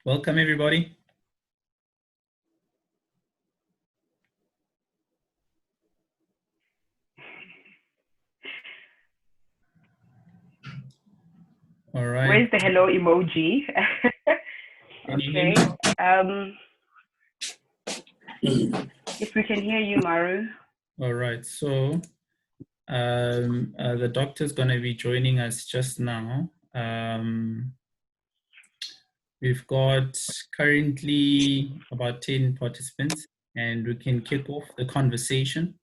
Welcome, everybody. All right. Where's the hello emoji? Okay. If we can hear you, Maru. All right. So the doctor's going to be joining us just now. We've got currently about 10 participants, and we can kick off the conversation.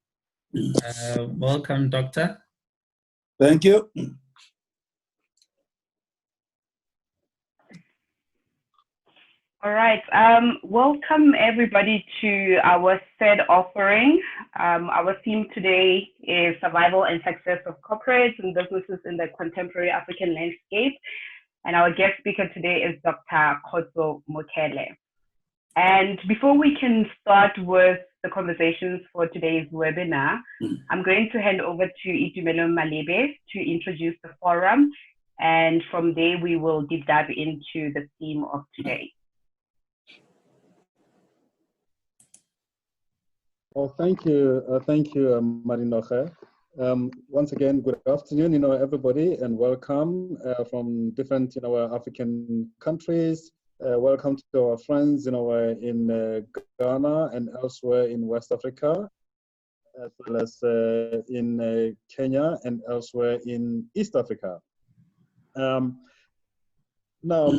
Welcome, Doctor. Thank you. All right. Welcome everybody to our third offering. Our theme today is survival and success of corporates and businesses in the contemporary African landscape. And our guest speaker today is Dr. Khotso Mokhele. And before we can start with the conversations for today's webinar, I'm going to hand over to Itumelo Malebe to introduce the forum. And from there, we will deep dive into the theme of today. Well, thank you, Marinoche. Once again, good afternoon, everybody, and welcome from different, African countries. Welcome to our friends, in Ghana and elsewhere in West Africa, as well as in Kenya and elsewhere in East Africa. Now,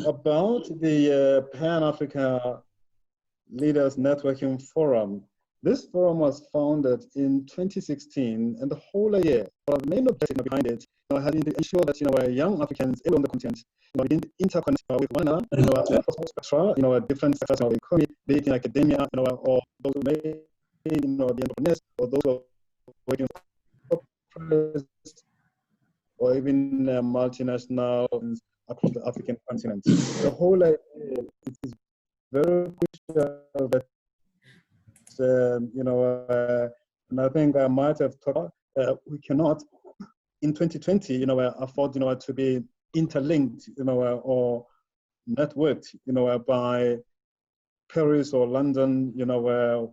about the Pan-Africa Leaders Networking Forum. This forum was founded in 2016, and the whole year, the main objective behind it has been to ensure that young Africans on the continent begin to interconnect with one another, different sectors of the economy, be it in academia, or those who may be the entrepreneurs, or those who are working for corporates, or even multinationals across the African continent. The whole idea is very crucial that and I think I might have talked. We cannot, in 2020, afford, to be interlinked, or networked, by Paris or London,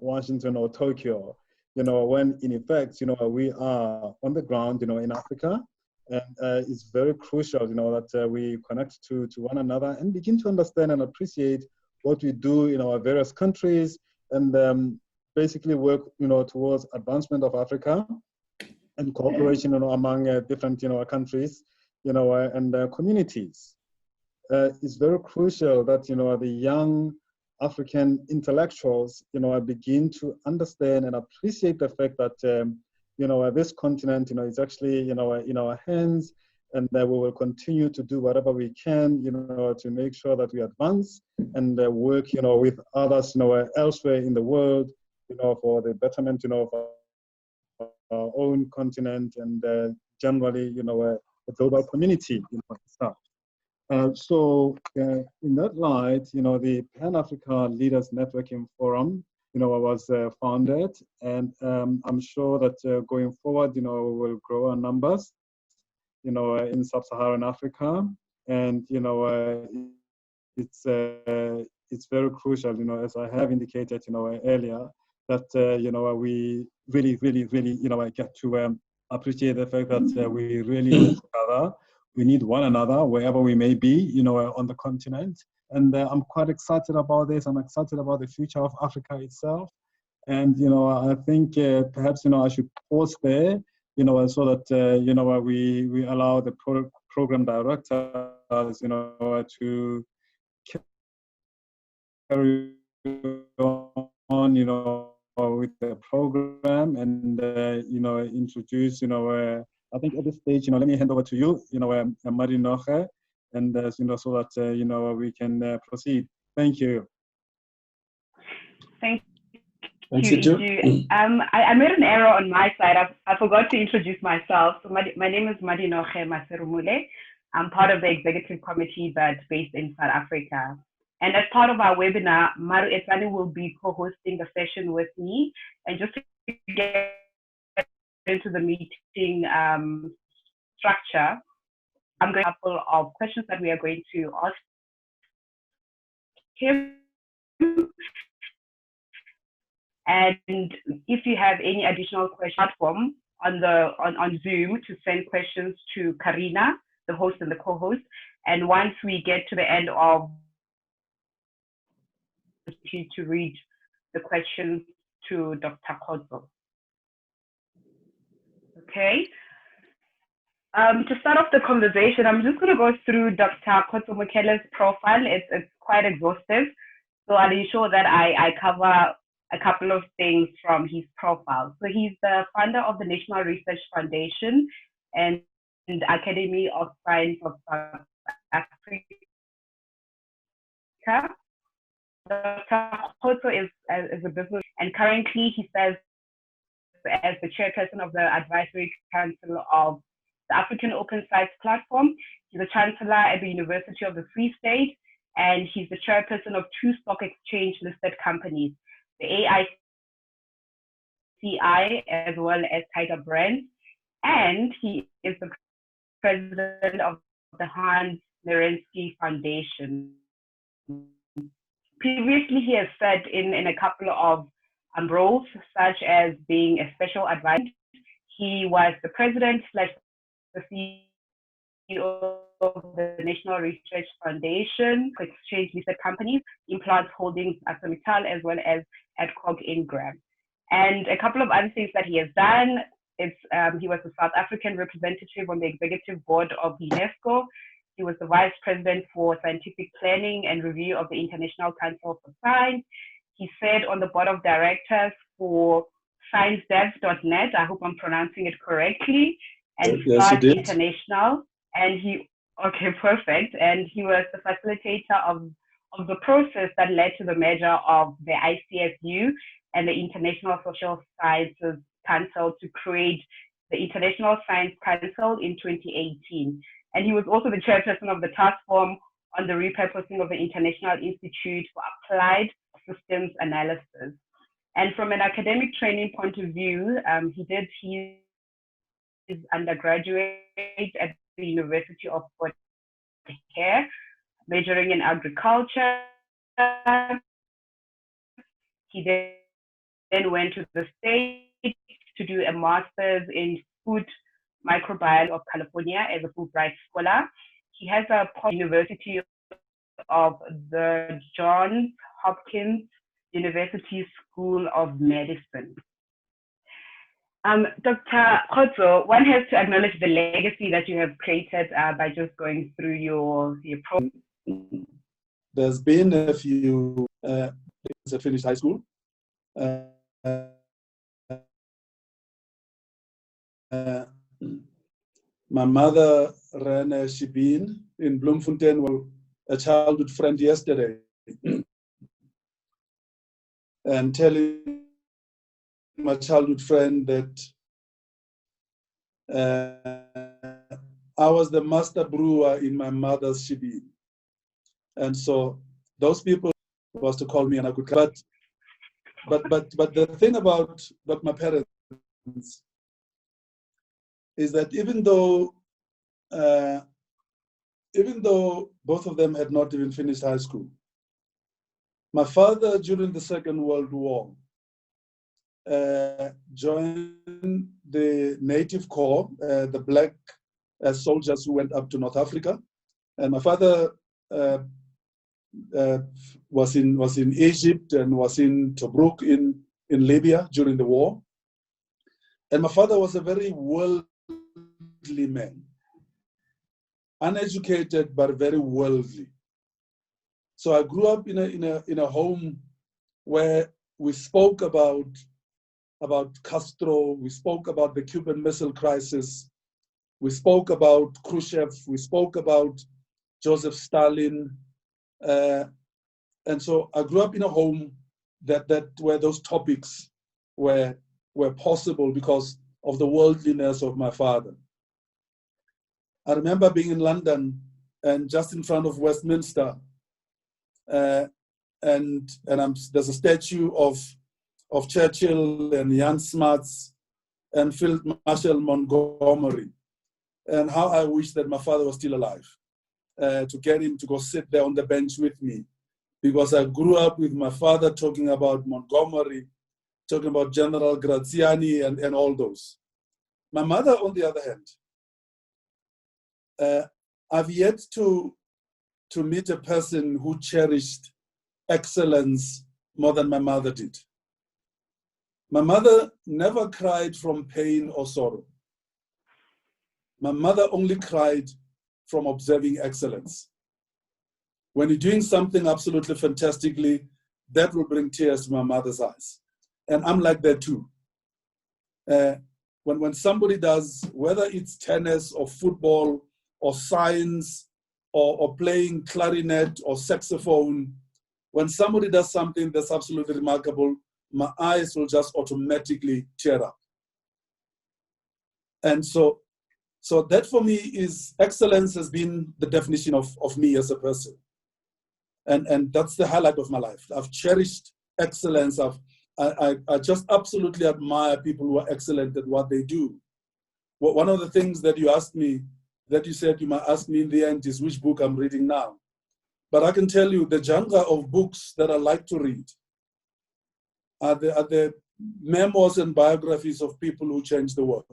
Washington or Tokyo, when in effect, we are on the ground, in Africa, and it's very crucial, that we connect to one another and begin to understand and appreciate what we do in our various countries, and basically work, towards advancement of Africa and cooperation, among different, countries, and communities. It's very crucial that, the young African intellectuals, begin to understand and appreciate the fact that, this continent, is actually, in our hands, and that we will continue to do whatever we can, to make sure that we advance and work, with others, elsewhere in the world, for the betterment, of our own continent and generally, the global community, itself. So in that light, the Pan-Africa Leaders Networking Forum, was founded, and I'm sure that going forward, we will grow our numbers, in sub-Saharan Africa, and it's very crucial, as I have indicated, earlier, that we really, get to appreciate the fact that we really need each other. We need one another wherever we may be, on the continent. And I'm quite excited about this. I'm excited about the future of Africa itself. And I think perhaps I should pause there, so that we allow the program directors, to carry on, with the program and introduce. I think at this stage, let me hand over to you, Marinoche, and so that we can proceed. Thank you. Thank you. I made an error on my side. I forgot to introduce myself. So my name is Marinoche Maserumule. I'm part of the executive committee that's based in South Africa. And as part of our webinar, Maru Esani will be co-hosting the session with me. And just to get into the meeting structure, I'm going to have a couple of questions that we are going to ask him. And if you have any additional questions, platform on Zoom to send questions to Karina, the host and the co-host. And once we get to the end of to read the questions to Dr. Khotso. Okay. To start off the conversation, I'm just going to go through Dr. Khotso Mokhele's profile. It's quite exhaustive, so I'll ensure that I cover a couple of things from his profile. So he's the founder of the National Research Foundation and the Academy of Science of South Africa. Dr. Khotso is a business, and currently he serves as the chairperson of the Advisory Council of the African Open Science Platform. He's a chancellor at the University of the Free State, and he's the chairperson of 2 stock exchange listed companies, the AICI as well as Tiger Brands, and he is the president of the Hans Merensky Foundation. Previously, he has served in a couple of roles, such as being a special advisor. He was the president / the CEO of the National Research Foundation, exchange listed companies, Implants Holdings, Asamital, as well as Adcock Ingram. And a couple of other things that he has done, he was the South African representative on the executive board of UNESCO. He was the vice president for scientific planning and review of the International Council for Science. He sat on the board of directors for ScienceDev.net. I hope I'm pronouncing it correctly. And Start International. And okay, perfect. And he was the facilitator of the process that led to the merger of the ICSU and the International Social Sciences Council to create the International Science Council in 2018. And he was also the chairperson of the task force on the repurposing of the International Institute for Applied Systems Analysis. And from an academic training point of view, he did his undergraduate at the University of Mokhele, majoring in agriculture. He then went to the States to do a master's in food microbiology of California as a Fulbright scholar. He has a University of the Johns Hopkins University School of Medicine. Dr. Khotso, one has to acknowledge the legacy that you have created by just going through your program. There's been a few that finished high school. My mother ran a shebeen in Bloemfontein, well, a childhood friend yesterday, and telling my childhood friend that I was the master brewer in my mother's shebeen. And so those people was to call me and I could, but the thing about my parents is that even though both of them had not even finished high school, my father during the Second World War joined the Native Corps, the black soldiers who went up to North Africa, and my father was in Egypt and was in Tobruk in Libya during the war. And my father was a very worldly man, uneducated but very worldly. So I grew up in a home where we spoke about Castro, we spoke about the Cuban Missile Crisis, we spoke about Khrushchev, we spoke about Joseph Stalin, and so I grew up in a home that where those topics were possible because of the worldliness of my father. I remember being in London and just in front of Westminster, and there's a statue of Churchill and Jan Smuts and Field Marshal Montgomery, and how I wish that my father was still alive, to get him to go sit there on the bench with me because I grew up with my father talking about Montgomery, talking about General Graziani and all those. My mother, on the other hand, I've yet to meet a person who cherished excellence more than my mother did. My mother never cried from pain or sorrow. My mother only cried from observing excellence. When you're doing something absolutely fantastically, that will bring tears to my mother's eyes. And I'm like that too. When somebody does, whether it's tennis or football or science or playing clarinet or saxophone, when somebody does something that's absolutely remarkable, my eyes will just automatically tear up. And so that for me is excellence has been the definition of me as a person. And that's the highlight of my life. I've cherished excellence. I just absolutely admire people who are excellent at what they do. One of the things that you asked me, that you said you might ask me in the end, is which book I'm reading now. But I can tell you the genre of books that I like to read are the memoirs and biographies of people who changed the world.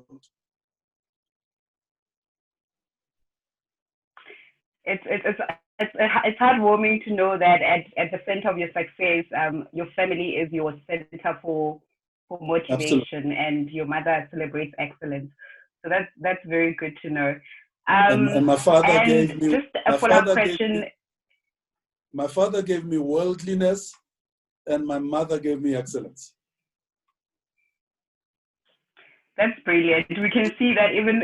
It's heartwarming to know that at the center of your success, your family is your center for motivation. Absolutely. And your mother celebrates excellence. So that's very good to know. And my father gave me just a follow-up question. My father gave me worldliness, and my mother gave me excellence. That's brilliant. We can see that even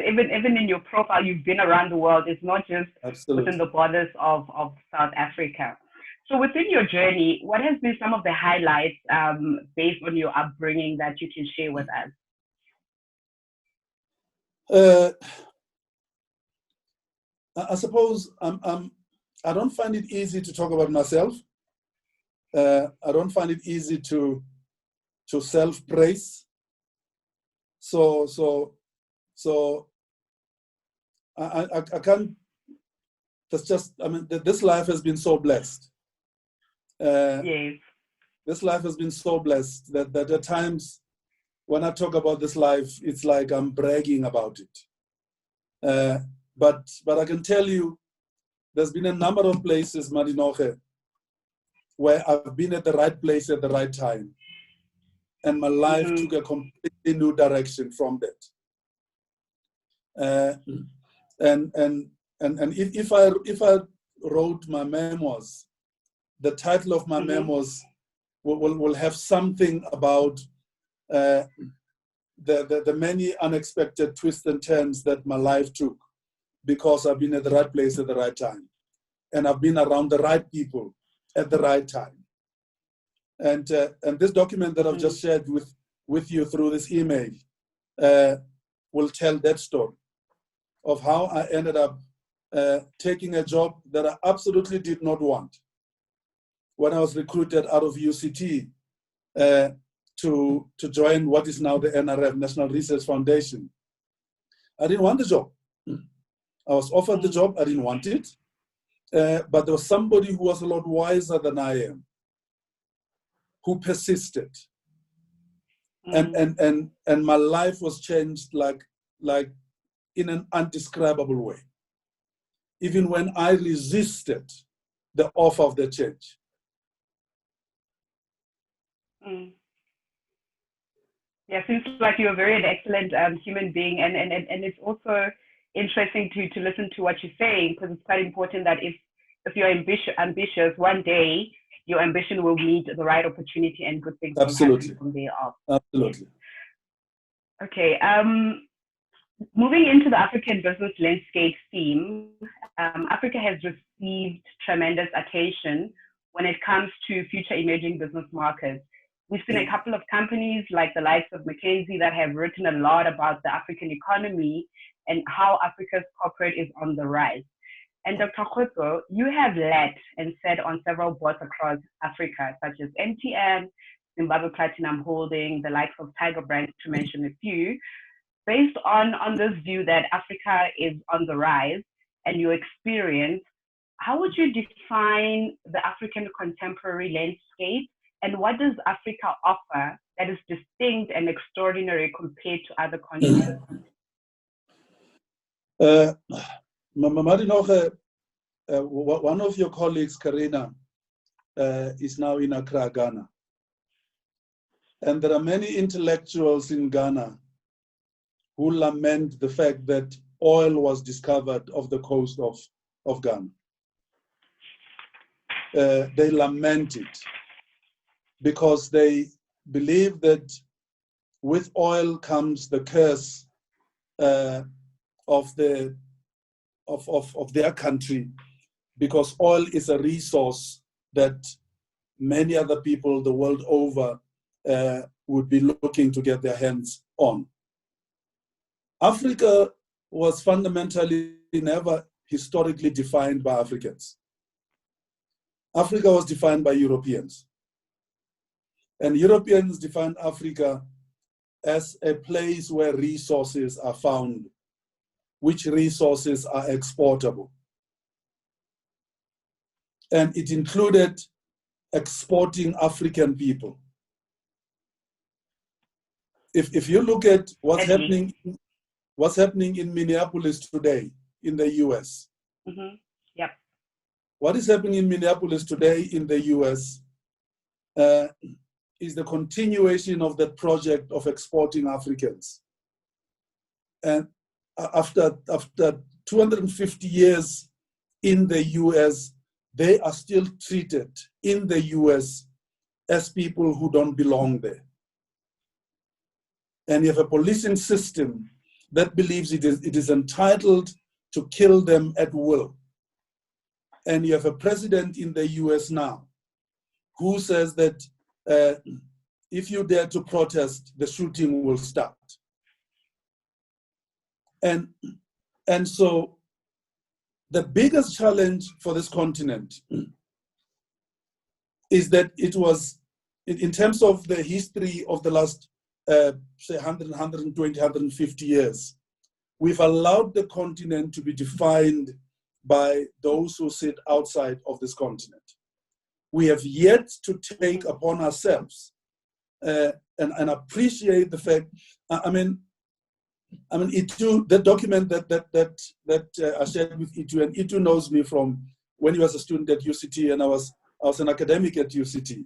in your profile, you've been around the world. It's not just within the borders of South Africa. So within your journey, what has been some of the highlights based on your upbringing that you can share with us? I suppose I don't find it easy to talk about myself. I don't find it easy to self-praise. So I can't. That's just. I mean, this life has been so blessed. Yes. This life has been so blessed that at times when I talk about this life, it's like I'm bragging about it. But I can tell you, there's been a number of places, Madinoche, where I've been at the right place at the right time. And my life took a completely new direction from that. And if I wrote my memoirs, the title of my memoirs will have something about the many unexpected twists and turns that my life took, because I've been at the right place at the right time. And I've been around the right people at the right time. And this document that I've just shared with you through this email will tell that story of how I ended up taking a job that I absolutely did not want. When I was recruited out of UCT to join what is now the NRF, National Research Foundation, I didn't want the job. I was offered the job, I didn't want it. But there was somebody who was a lot wiser than I am, who persisted. And my life was changed like in an undescribable way. Even when I resisted the offer of the change. Yeah, seems like you're a very excellent human being, and it's also interesting to listen to what you're saying, because it's quite important that if you're ambitious, one day your ambition will meet the right opportunity and good things will happen from there off. Absolutely. Okay. Moving into the African business landscape theme, Africa has received tremendous attention when it comes to future emerging business markets. We've seen a couple of companies like the likes of McKinsey that have written a lot about the African economy and how Africa's corporate is on the rise. And Dr. Khotso, you have led and sat on several boards across Africa, such as MTN, Zimbabwe Platinum Holding, the likes of Tiger Brands, to mention a few. Based on this view that Africa is on the rise and your experience, how would you define the African contemporary landscape, and what does Africa offer that is distinct and extraordinary compared to other continents? One of your colleagues, Karina, is now in Accra, Ghana. And there are many intellectuals in Ghana who lament the fact that oil was discovered off the coast of Ghana. They lament it because they believe that with oil comes the curse of their country, because oil is a resource that many other people the world over would be looking to get their hands on. Africa was fundamentally never historically defined by Africans. Africa was defined by Europeans. And Europeans defined Africa as a place where resources are found, which resources are exportable. And it included exporting African people. If you look at what's happening in Minneapolis today in the US. Mm-hmm. Yep. What is happening in Minneapolis today in the US is the continuation of that project of exporting Africans. And after 250 years in the US, they are still treated in the US as people who don't belong there. And you have a policing system that believes it is entitled to kill them at will. And you have a president in the US now who says that if you dare to protest, the shooting will start. And so the biggest challenge for this continent is that it was, in terms of the history of the last, say, 100, 120, 150 years, we've allowed the continent to be defined by those who sit outside of this continent. We have yet to take upon ourselves and appreciate the fact, I mean, Itu, the document that I shared with Itu, and Itu knows me from when he was a student at UCT and I was an academic at UCT.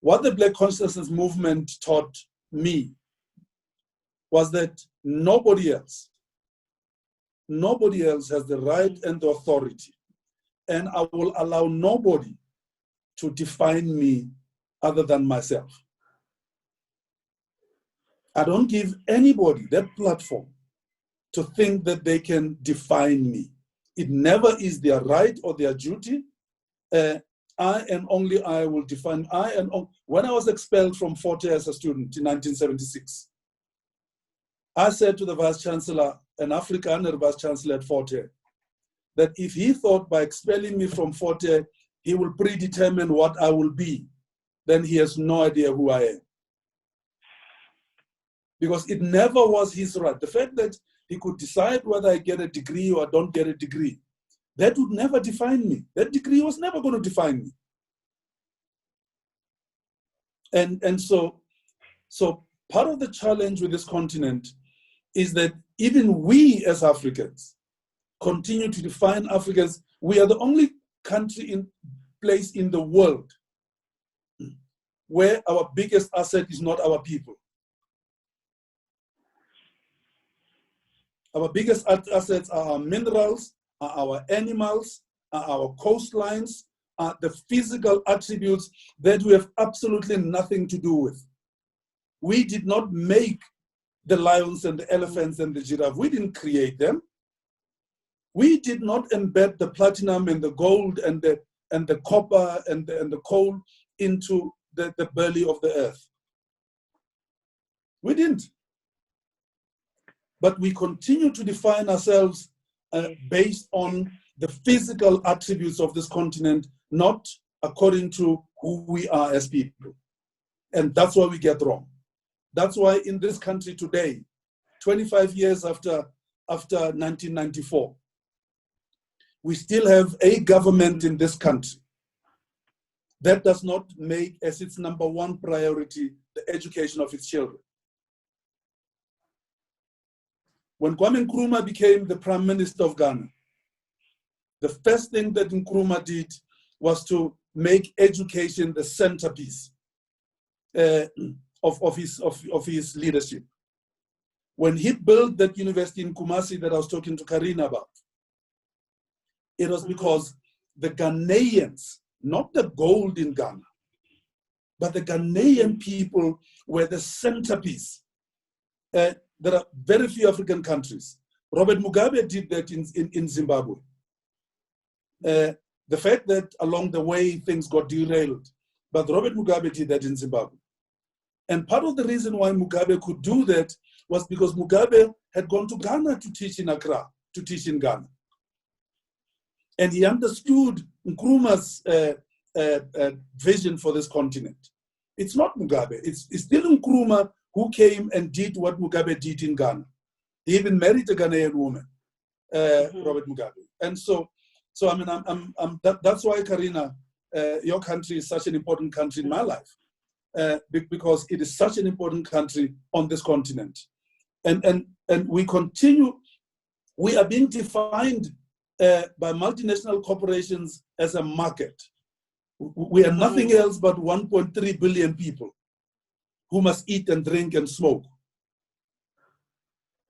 What the Black Consciousness Movement taught me was that nobody else has the right and the authority, and I will allow nobody to define me other than myself. I don't give anybody that platform to think that they can define me. It never is their right or their duty. I and only I will define. When I was expelled from Forte as a student in 1976, I said to the Vice Chancellor, an Afrikaner Vice Chancellor at Forte, that if he thought by expelling me from Forte, he will predetermine what I will be, then he has no idea who I am. Because it never was his right. The fact that he could decide whether I get a degree or I don't get a degree, that would never define me. That degree was never going to define me. And so part of the challenge with this continent is that even we as Africans continue to define Africans. We are the only place in the world where our biggest asset is not our people. Our biggest assets are our minerals, are our animals, are our coastlines, are the physical attributes that we have absolutely nothing to do with. We did not make the lions and the elephants and the giraffe. We didn't create them. We did not embed the platinum and the gold and the copper and the coal into the belly of the earth. We didn't. But we continue to define ourselves based on the physical attributes of this continent, not according to who we are as people. And that's why we get wrong. That's why in this country today, 25 years after 1994, we still have a government in this country that does not make as its number one priority the education of its children. When Kwame Nkrumah became the Prime Minister of Ghana, the first thing that Nkrumah did was to make education the centerpiece of his leadership. When he built that university in Kumasi that I was talking to Karina about, it was because the Ghanaians, not the gold in Ghana, but the Ghanaian people were the centerpiece. There are very few African countries. Robert Mugabe did that in Zimbabwe. The fact that along the way things got derailed, but Robert Mugabe did that in Zimbabwe. And part of the reason why Mugabe could do that was because Mugabe had gone to Ghana to teach in Accra, to teach in Ghana. And he understood Nkrumah's vision for this continent. It's not Mugabe, it's still Nkrumah who came and did what Mugabe did in Ghana. He even married a Ghanaian woman, Robert Mugabe. And so I mean, that's why, Karina, your country is such an important country in my life, because it is such an important country on this continent. And we continue, we are being defined by multinational corporations as a market. We are nothing else but 1.3 billion people who must eat and drink and smoke.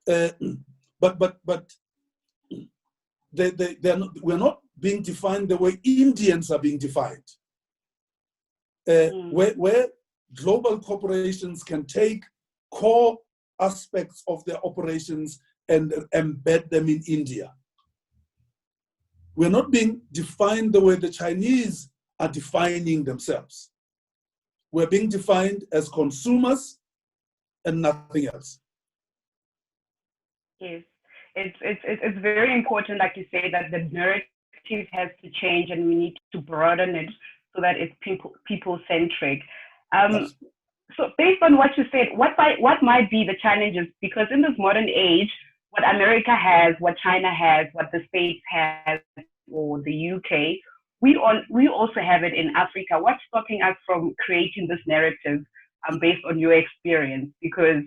But we're not being defined the way Indians are being defined, where global corporations can take core aspects of their operations and embed them in India. We're not being defined the way the Chinese are defining themselves. We're being defined as consumers and nothing else. Yes, it's very important, like you say, that the narrative has to change, and we need to broaden it so that it's people-centric. Yes. So based on what you said, what might be the challenges? Because in this modern age, what America has, what China has, what the States has, or the UK, we also have it in Africa. What's stopping us from creating this narrative based on your experience? Because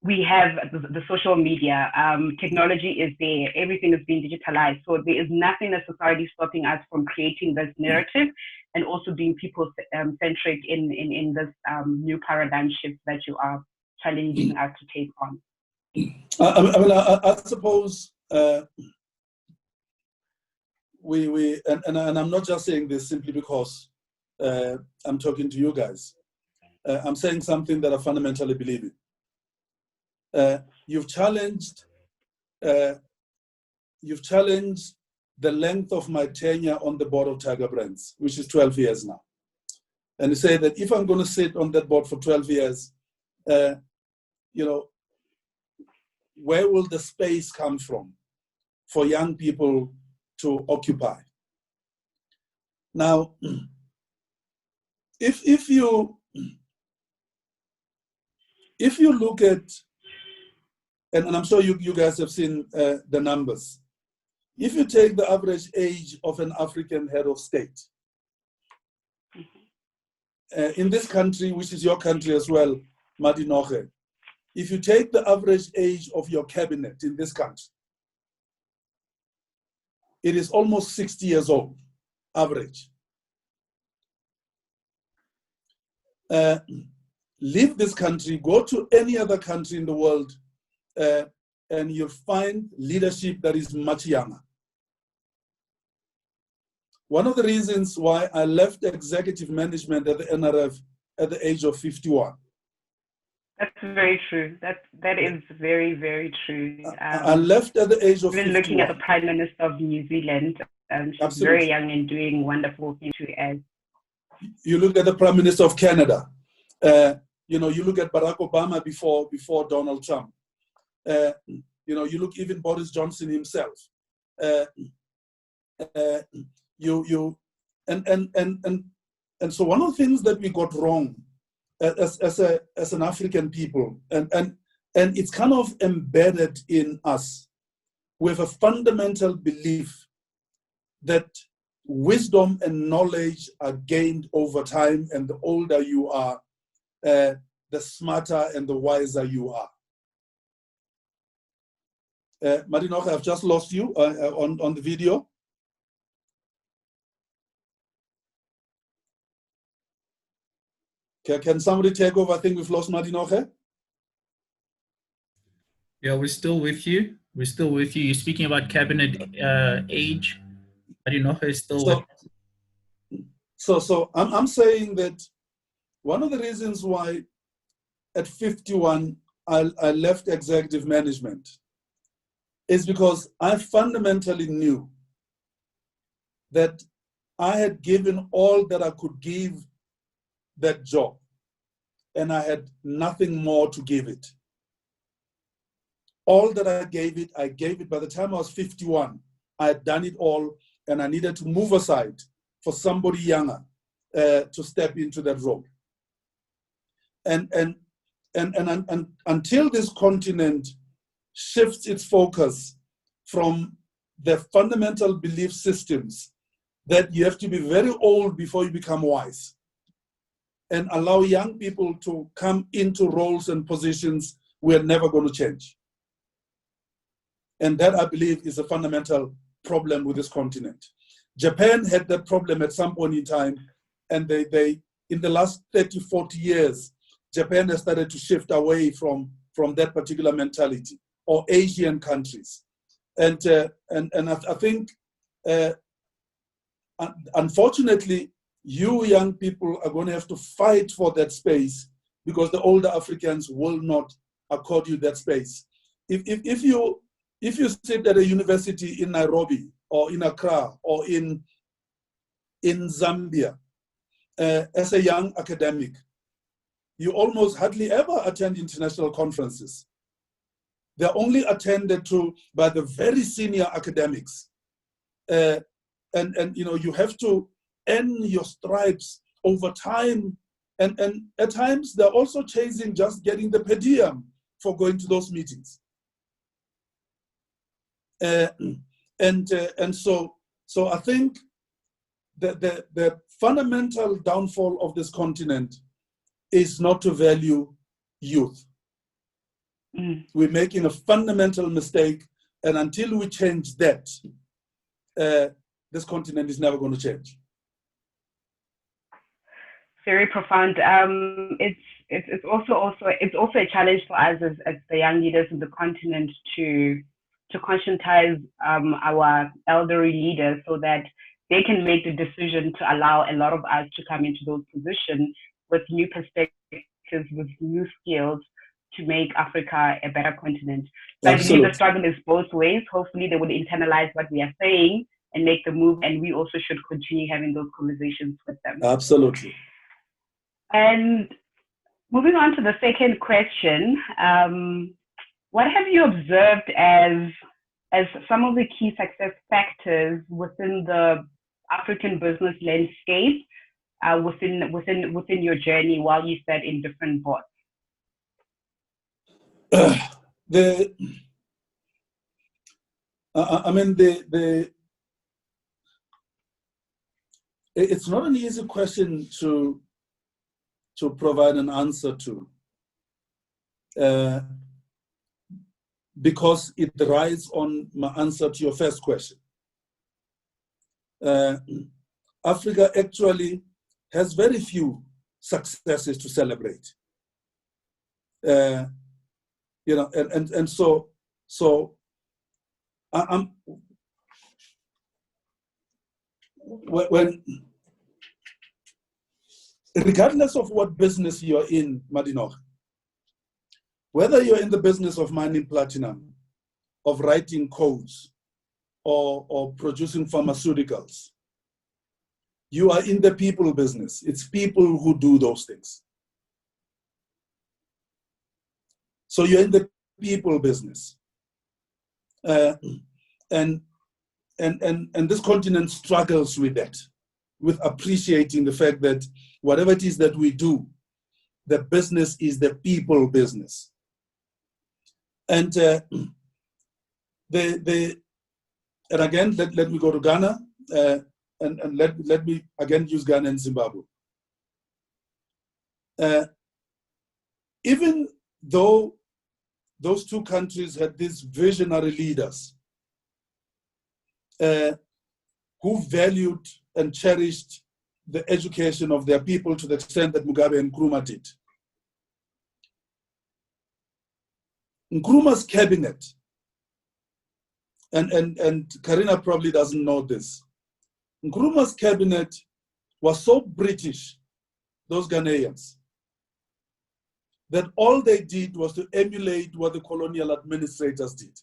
we have the social media, technology is there, everything is being digitalized. So there is nothing in society stopping us from creating this narrative and also being people-centric in this new paradigm shift that you are challenging us to take on. I suppose and I'm not just saying this simply because I'm talking to you guys. I'm saying something that I fundamentally believe in. You've challenged the length of my tenure on the board of Tiger Brands, which is 12 years now. And you say that if I'm going to sit on that board for 12 years, where will the space come from for young people to occupy? Now, if you look at, and I'm sure you guys have seen the numbers, if you take the average age of an African head of state, in this country, which is your country as well, Mokhele, if you take the average age of your cabinet in this country, it is almost 60 years old, average. Leave this country, go to any other country in the world, and you'll find leadership that is much younger. One of the reasons why I left executive management at the NRF at the age of 51. That's very true. That is very, very true. I left at the age of 51. Even looking at the Prime Minister of New Zealand, she's Absolutely. Very young and doing wonderful things too. As you look at the Prime Minister of Canada, you look at Barack Obama before Donald Trump. You look even Boris Johnson himself. And so one of the things that we got wrong as an African people, and it's kind of embedded in us, we have a fundamental belief that wisdom and knowledge are gained over time, and the older you are, the smarter and the wiser you are. Madinoche, I've just lost you on the video. Can somebody take over? I think we've lost Madinoche. Yeah, we're still with you. We're still with you. You're speaking about cabinet age. Madinoche is still with us. So I'm saying that one of the reasons why at 51 I left executive management is because I fundamentally knew that I had given all that I could give that job, and I had nothing more to give it. All that I gave it. By the time I was 51, I had done it all, and I needed to move aside for somebody younger to step into that role. And until this continent shifts its focus from the fundamental belief systems that you have to be very old before you become wise, and allow young people to come into roles and positions, we're never going to change. And that, I believe, is a fundamental problem with this continent. Japan had that problem at some point in time, and they in the last 30, 40 years, Japan has started to shift away from that particular mentality, or Asian countries. And I think, unfortunately, you young people are going to have to fight for that space, because the older Africans will not accord you that space. If you sit at a university in Nairobi or in Accra or in Zambia as a young academic, you almost hardly ever attend international conferences. They're only attended to by the very senior academics. And you have to earn your stripes over time. And at times, they're also chasing just getting the per diem for going to those meetings. So I think that the fundamental downfall of this continent is not to value youth. We're making a fundamental mistake, and until we change that, this continent is never going to change. Very profound. It's also a challenge for us as the young leaders in the continent to conscientize our elderly leaders so that they can make the decision to allow a lot of us to come into those positions with new perspectives, with new skills, to make Africa a better continent. So I believe the struggle is both ways. Hopefully they will internalize what we are saying and make the move, and we also should continue having those conversations with them. Absolutely. And moving on to the second question, what have you observed as some of the key success factors within the African business landscape within your journey while you sat in different boards? It's not an easy question to provide an answer to, because it rides on my answer to your first question. Africa actually has very few successes to celebrate. So when regardless of what business you're in, Madinoche, whether you're in the business of mining platinum, of writing codes, or producing pharmaceuticals, you are in the people business. It's people who do those things. So you're in the people business. And this continent struggles with that, with appreciating the fact that whatever it is that we do, the business is the people business. And and again, let me go to Ghana. and let me again use Ghana and Zimbabwe. Even though those two countries had these visionary leaders who valued and cherished the education of their people to the extent that Mugabe and Nkrumah did. Nkrumah's cabinet, and Karina probably doesn't know this, Nkrumah's cabinet was so British, those Ghanaians, that all they did was to emulate what the colonial administrators did.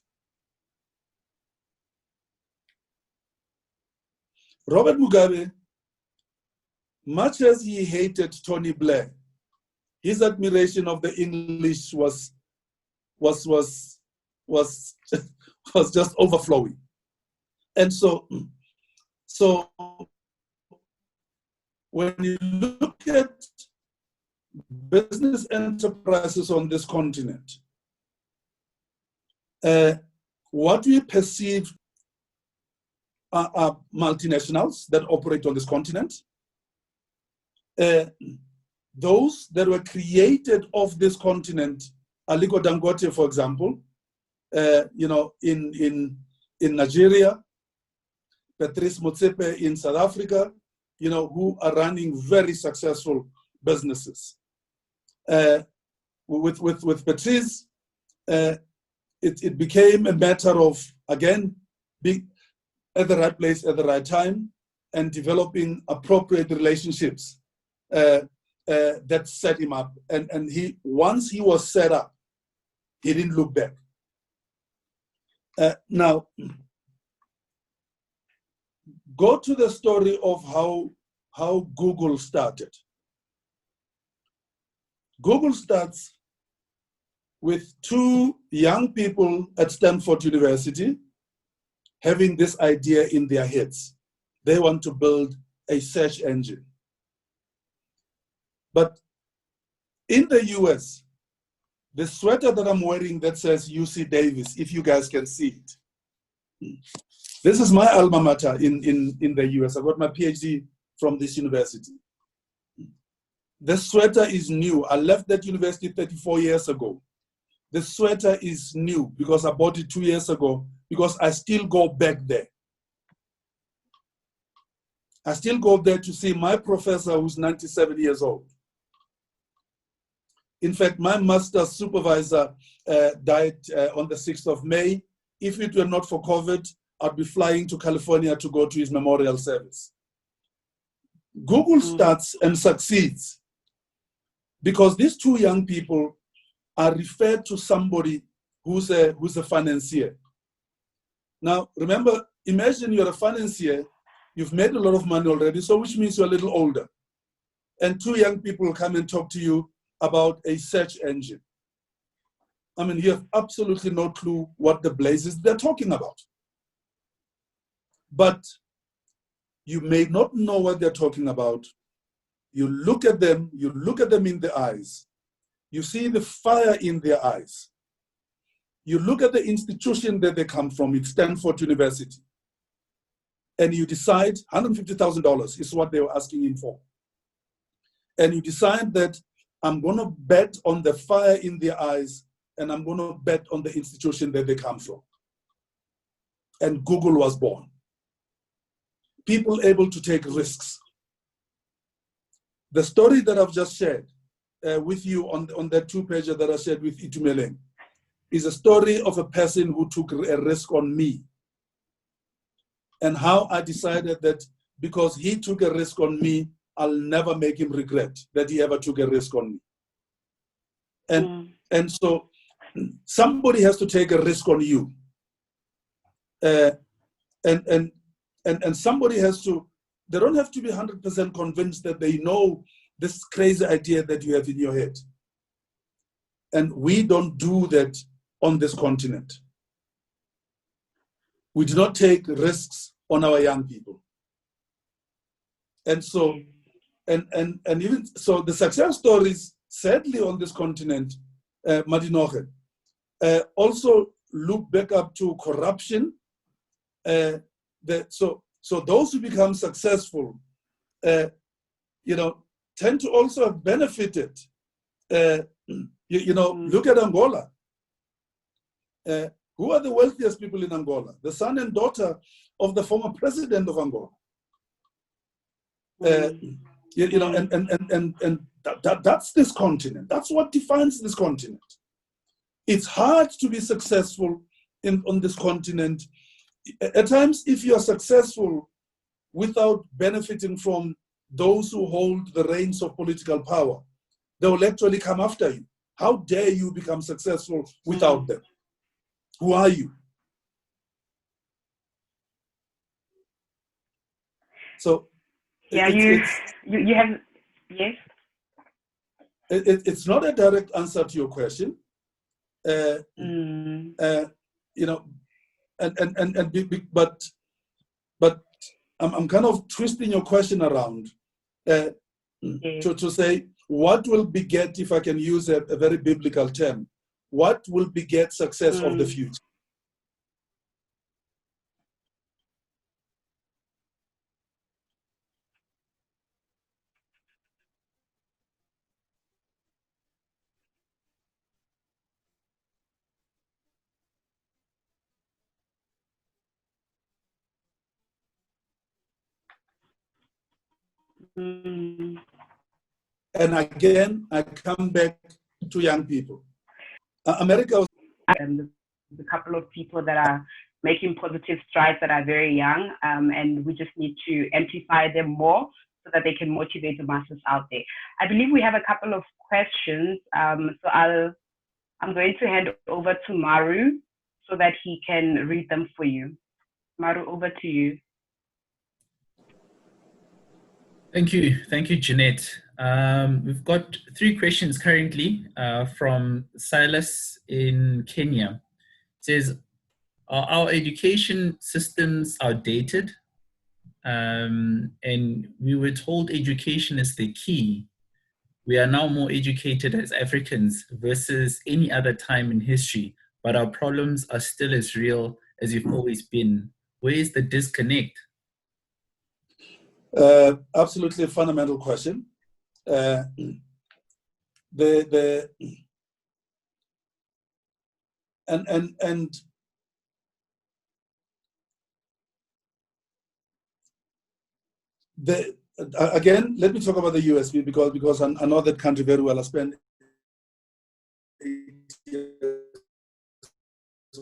Robert Mugabe, much as he hated Tony Blair, his admiration of the English was just overflowing. And so when you look at business enterprises on this continent, what we perceive are multinationals that operate on this continent. Those that were created off this continent, Aliko Dangote, for example, in Nigeria, Patrice Motsepe in South Africa, who are running very successful businesses. With Patrice, it became a matter of, again, being at the right place at the right time and developing appropriate relationships that set him up. And once he was set up, he didn't look back. Now, go to the story of how Google started. Google starts with two young people at Stanford University having this idea in their heads. They want to build a search engine. But in the US, the sweater that I'm wearing that says UC Davis, if you guys can see it. This is my alma mater in the US. I got my PhD from this university. The sweater is new. I left that university 34 years ago. The sweater is new because I bought it 2 years ago because I still go back there. I still go there to see my professor who's 97 years old. In fact, my master's supervisor died on the 6th of May. If it were not for COVID, I'd be flying to California to go to his memorial service. Google starts and succeeds because these two young people are referred to somebody who's a financier. Now, remember, imagine you're a financier, you've made a lot of money already, so which means you're a little older. And two young people come and talk to you about a search engine. I mean, you have absolutely no clue what the blazes they're talking about. But you may not know what they're talking about. You look at them in the eyes. You see the fire in their eyes. You look at the institution that they come from, it's Stanford University. And you decide $150,000 is what they were asking him for. And you decide that I'm going to bet on the fire in their eyes and I'm going to bet on the institution that they come from. And Google was born. People able to take risks. The story that I've just shared with you on that two-pager that I shared with Itumeleng is a story of a person who took a risk on me. And how I decided that because he took a risk on me, I'll never make him regret that he ever took a risk on me. And so somebody has to take a risk on you. And somebody has to, they don't have to be 100% convinced that they know this crazy idea that you have in your head. And we don't do that on this continent. We do not take risks on our young people. And so, and even so, the success stories, sadly, on this continent, Madinoche, also look back up to corruption. So So those who become successful, tend to also have benefited. Look at Angola. Who are the wealthiest people in Angola? The son and daughter of the former president of Angola. That's this continent. That's what defines this continent. It's hard to be successful on this continent. At times, if you are successful without benefiting from those who hold the reins of political power, they will actually come after you. How dare you become successful without them? Who are you? So, yeah, you have, yes? It's not a direct answer to your question. But I'm kind of twisting your question around to say, what will beget, if I can use a very biblical term, what will beget success of the future? And again, I come back to young people. America was... There's a couple of people that are making positive strides that are very young, and we just need to amplify them more so that they can motivate the masses out there. I believe we have a couple of questions, so I'm going to hand over to Maru so that he can read them for you. Maru, over to you. Thank you, Jeanette. We've got 3 questions currently from Silas in Kenya. It says, are our education systems outdated? And we were told education is the key. We are now more educated as Africans versus any other time in history, but our problems are still as real as you've always been. Where is the disconnect? Absolutely a fundamental question. And again, let me talk about the USB because I know that country very well. I spent 8 years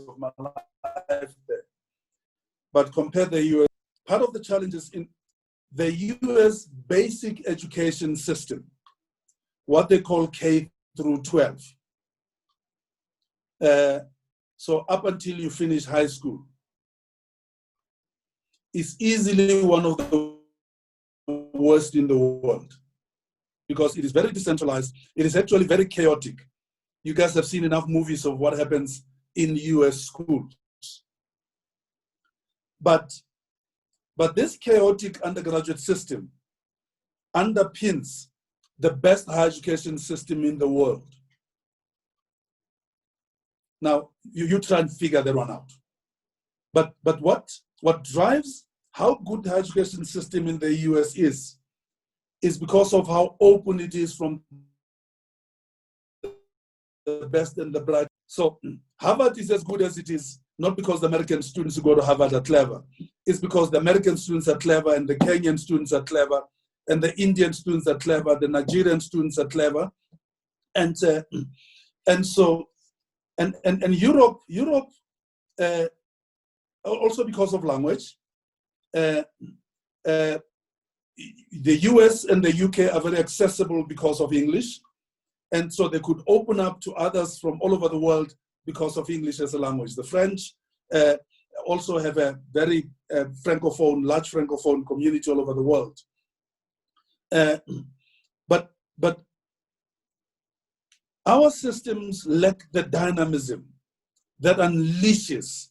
of my life there. But compare the US, part of the challenges in the US basic education system, what they call K through 12. So up until you finish high school, is easily one of the worst in the world because it is very decentralized. It is actually very chaotic. You guys have seen enough movies of what happens in US schools. But this chaotic undergraduate system underpins the best higher education system in the world. Now, you try and figure that one out. But what drives how good the higher education system in the US is because of how open it is from the best and the bright. So Harvard is as good as it is, not because the American students who go to Harvard are clever. It's because the American students are clever and the Kenyan students are clever and the Indian students are clever, the Nigerian students are clever. And Europe, also because of language, the US and the UK are very accessible because of English. And so they could open up to others from all over the world because of English as a language. The French also have a very large Francophone community all over the world. But our systems lack the dynamism that unleashes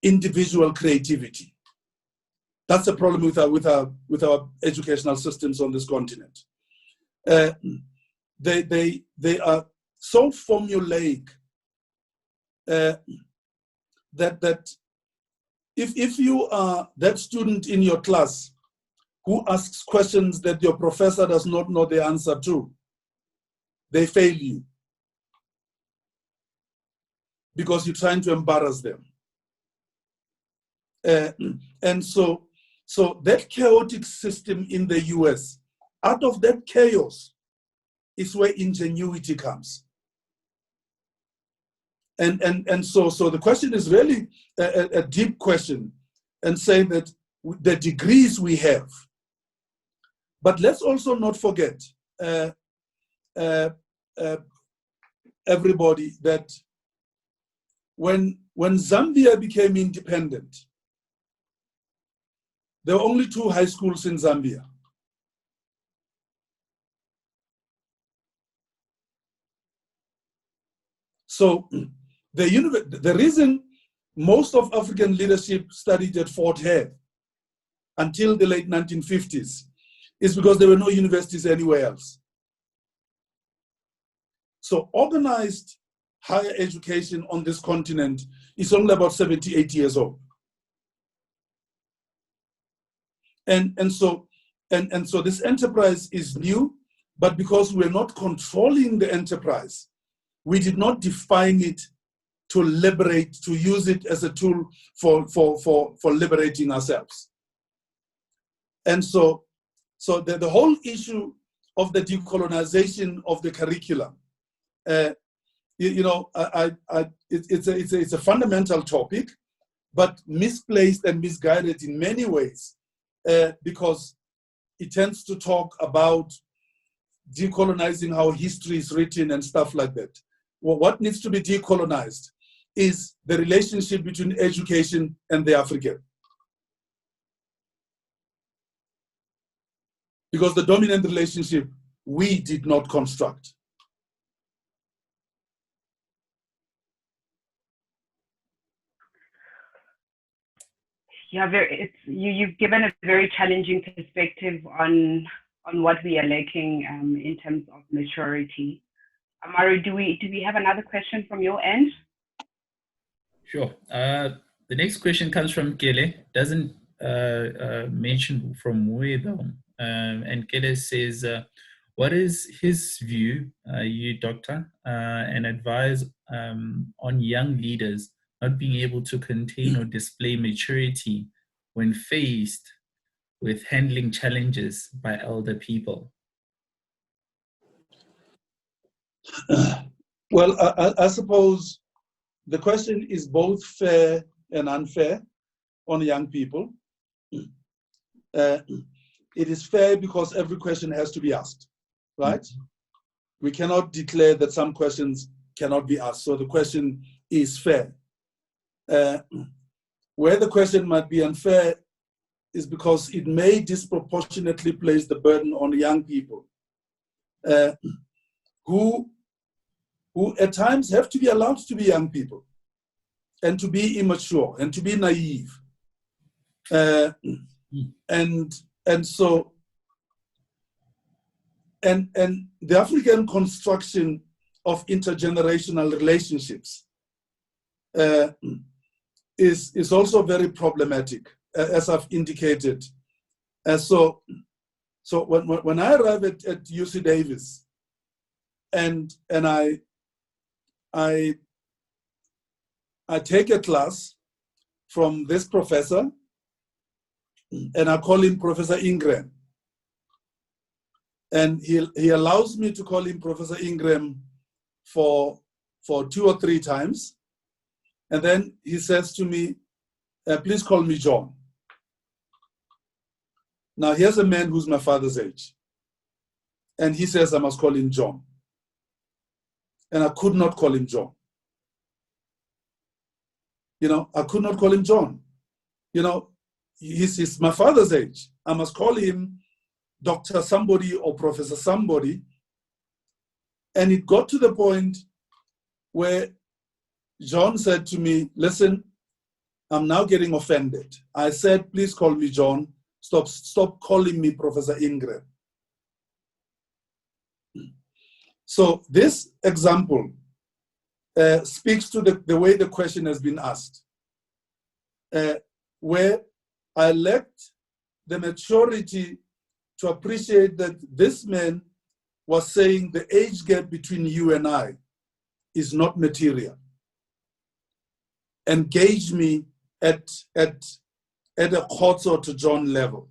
individual creativity. That's a problem with our educational systems on this continent. They are so formulaic that if you are that student in your class who asks questions that your professor does not know the answer to, they fail you because you're trying to embarrass them. And so that chaotic system in the US, out of that chaos is where ingenuity comes. And so the question is really a deep question, and say that the degrees we have. But let's also not forget, everybody, that when Zambia became independent, there were only 2 high schools in Zambia. So the reason most of African leadership studied at Fort Hare until the late 1950s is because there were no universities anywhere else. So organized higher education on this continent is only about 78 years old. And so this enterprise is new, but because we're not controlling the enterprise, we did not define it to liberate, to use it as a tool for liberating ourselves. And so the whole issue of the decolonization of the curriculum, it's a fundamental topic, but misplaced and misguided in many ways, because it tends to talk about decolonizing how history is written and stuff like that. Well, what needs to be decolonized is the relationship between education and the African. Because the dominant relationship we did not construct. Yeah, you've given a very challenging perspective on what we are lacking in terms of maturity. Amari, do we have another question from your end? Sure. The next question comes from Kele. Doesn't mention from where though. And Kele says, what is his view, you doctor, and advise on young leaders not being able to contain or display maturity when faced with handling challenges by elder people? Well, I suppose the question is both fair and unfair on young people. It is fair because every question has to be asked, right? Mm-hmm. We cannot declare that some questions cannot be asked, so the question is fair. Where the question might be unfair is because it may disproportionately place the burden on young people who at times have to be allowed to be young people and to be immature and to be naive. And the African construction of intergenerational relationships is also very problematic, as I've indicated. So when I arrive at UC Davis, and I take a class from this professor, and I call him Professor Ingram. And he allows me to call him Professor Ingram for 2 or 3 times. And then he says to me, please call me John. Now here's a man who's my father's age. And he says I must call him John. And I could not call him John. I could not call him John. He's my father's age. I must call him Dr. somebody or Professor somebody. And it got to the point where John said to me, listen, I'm now getting offended. I said, please call me John. Stop calling me Professor Ingram. So this example speaks to the way the question has been asked. where I lacked the maturity to appreciate that this man was saying the age gap between you and I is not material. Engage me at a Khotso to John level.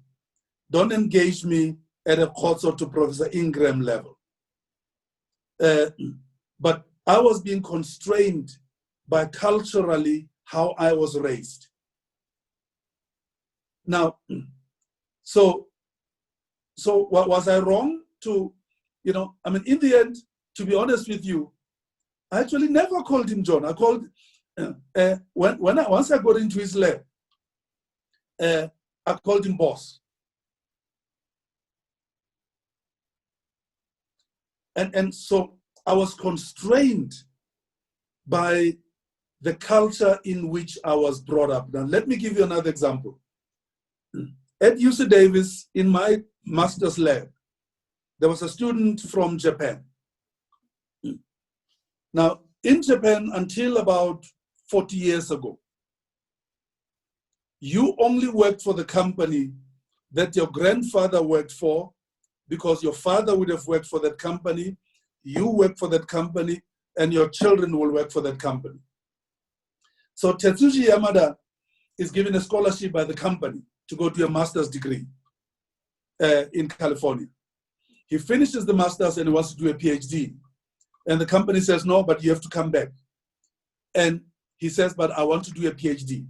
Don't engage me at a Khotso to Professor Ingram level. But I was being constrained by culturally how I was raised. Now, so was I wrong to, in the end, to be honest with you, I actually never called him John. I called, once I got into his lab, I called him boss. And so I was constrained by the culture in which I was brought up. Now, let me give you another example. At UC Davis, in my master's lab, there was a student from Japan. Now, in Japan, until about 40 years ago, you only worked for the company that your grandfather worked for, because your father would have worked for that company, you work for that company, and your children will work for that company. So Tetsuji Yamada is given a scholarship by the company to go do a master's degree in California. He finishes the master's and he wants to do a PhD. And the company says, no, but you have to come back. And he says, but I want to do a PhD.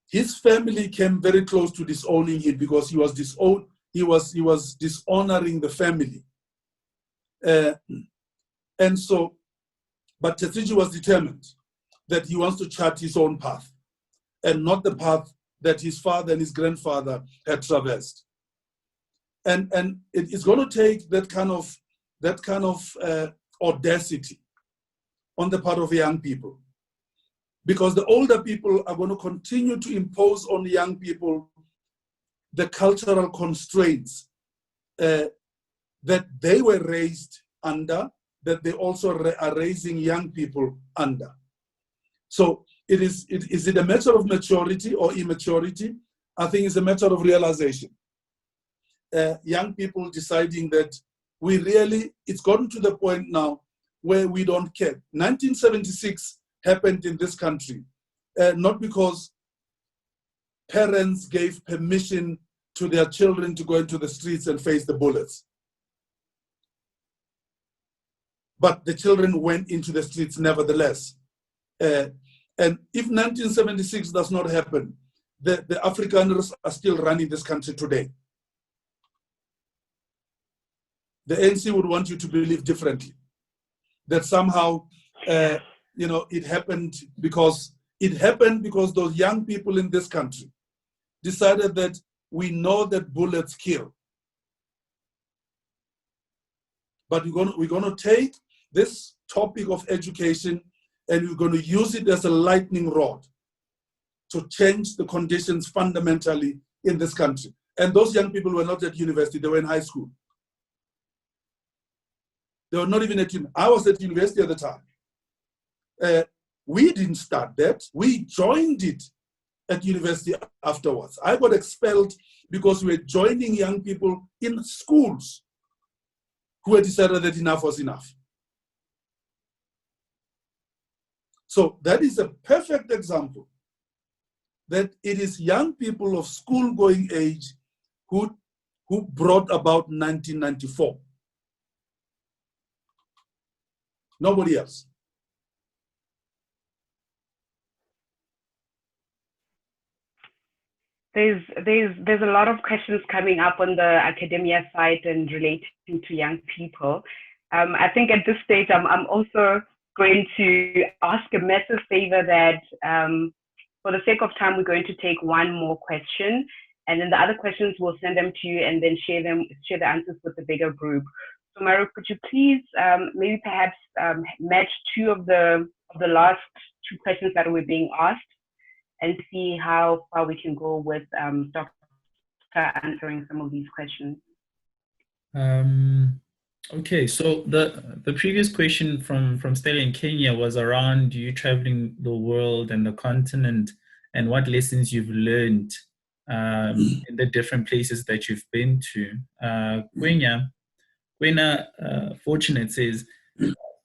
His family came very close to disowning him because he was dishonoring the family. And so, but Tetsuji was determined that he wants to chart his own path and not the path that his father and his grandfather had traversed. And it's going to take that kind of audacity on the part of young people, because the older people are going to continue to impose on young people the cultural constraints that they were raised under, that they also are raising young people under. So is it a matter of maturity or immaturity? I think it's a matter of realization. Young people deciding that it's gotten to the point now where we don't care. 1976 happened in this country, not because parents gave permission to their children to go into the streets and face the bullets. But the children went into the streets nevertheless. And if 1976 does not happen, the Afrikaners are still running this country today. The ANC would want you to believe differently, that somehow, it happened because those young people in this country decided that we know that bullets kill. But we're going to take this topic of education and we're going to use it as a lightning rod to change the conditions fundamentally in this country. And those young people were not at university, they were in high school. They were not even at university. I was at university at the time. We didn't start that. We joined it at university afterwards. I got expelled because we were joining young people in schools who had decided that enough was enough. So that is a perfect example that it is young people of school-going age who brought about 1994. Nobody else. There's a lot of questions coming up on the academia side and relating to young people. I think at this stage, I'm also going to ask a massive favor that for the sake of time, we're going to take one more question, and then the other questions we'll send them to you and then share the answers with the bigger group. So Maro, could you please maybe perhaps match two of the last two questions that were being asked and see how far we can go with Dr. answering some of these questions. Okay, so the previous question from Stella in Kenya was around you traveling the world and the continent and what lessons you've learned in the different places that you've been to. Kwenya, Fortunate says,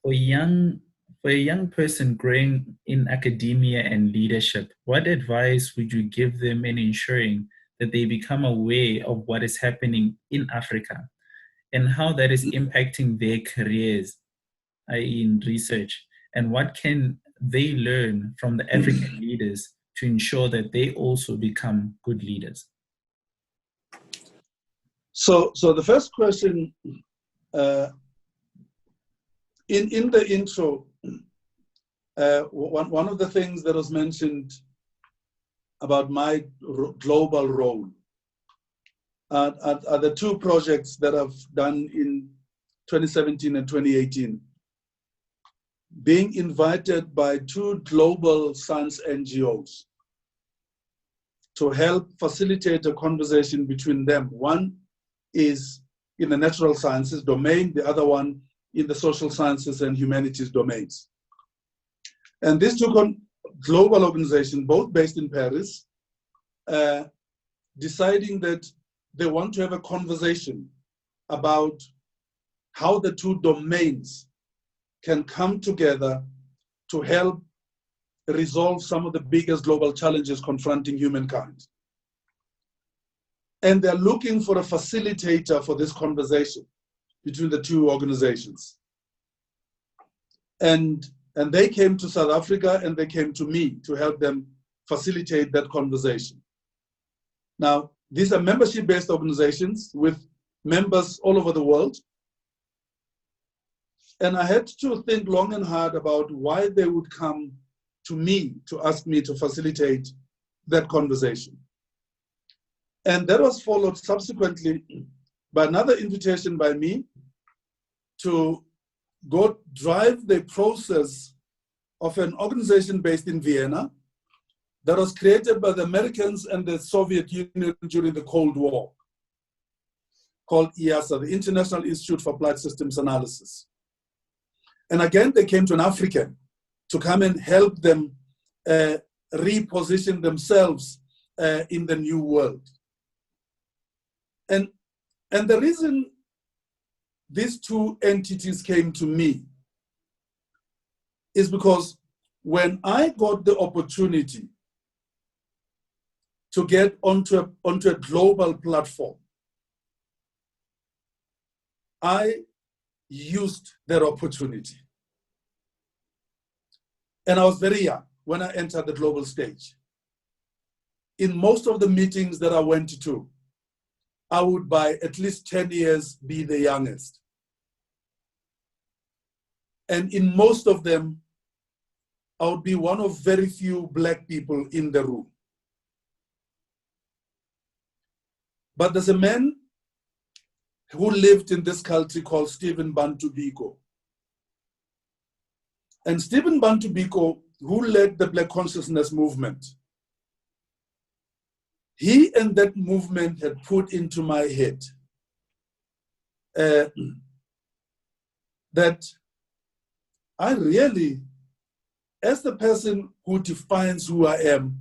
for a young person growing in academia and leadership, what advice would you give them in ensuring that they become aware of what is happening in Africa and how that is impacting their careers, i.e. in research? And what can they learn from the African leaders to ensure that they also become good leaders? So the first question, in the intro, one of the things that was mentioned about my global role are the two projects that I've done in 2017 and 2018. Being invited by two global science NGOs to help facilitate a conversation between them. One is in the natural sciences domain, the other one in the social sciences and humanities domains. And these two global organizations, both based in Paris, deciding that they want to have a conversation about how the two domains can come together to help resolve some of the biggest global challenges confronting humankind. And they're looking for a facilitator for this conversation between the two organizations. And they came to South Africa and they came to me to help them facilitate that conversation. Now, these are membership-based organizations with members all over the world. And I had to think long and hard about why they would come to me to ask me to facilitate that conversation. And that was followed subsequently by another invitation by me to go drive the process of an organization based in Vienna that was created by the Americans and the Soviet Union during the Cold War, called IASA, the International Institute for Applied Systems Analysis. And again, they came to an African to come and help them reposition themselves in the new world. And the reason these two entities came to me is because when I got the opportunity to get onto a global platform, I used that opportunity. And I was very young when I entered the global stage. In most of the meetings that I went to, I would by at least 10 years be the youngest. And in most of them, I would be one of very few Black people in the room. But there's a man who lived in this country called Stephen Bantu Biko. And Stephen Bantu Biko, who led the Black Consciousness movement, he and that movement had put into my head that I really, as the person who defines who I am,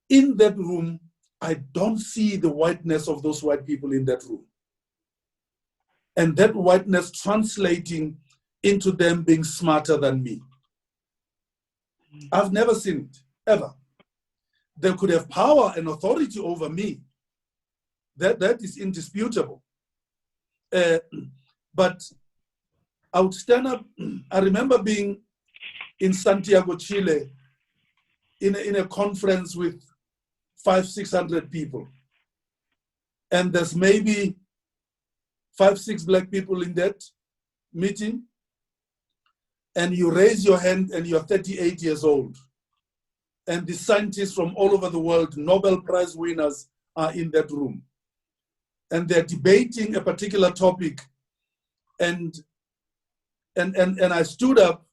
in that room, I don't see the whiteness of those white people in that room. And that whiteness translating into them being smarter than me. I've never seen it, ever. They could have power and authority over me. That is indisputable. But I would stand up. I remember being in Santiago, Chile, in a conference with 500-600 people. And there's maybe 5-6 Black people in that meeting. And you raise your hand and you're 38 years old. And the scientists from all over the world, Nobel Prize winners, are in that room. And they're debating a particular topic. And I stood up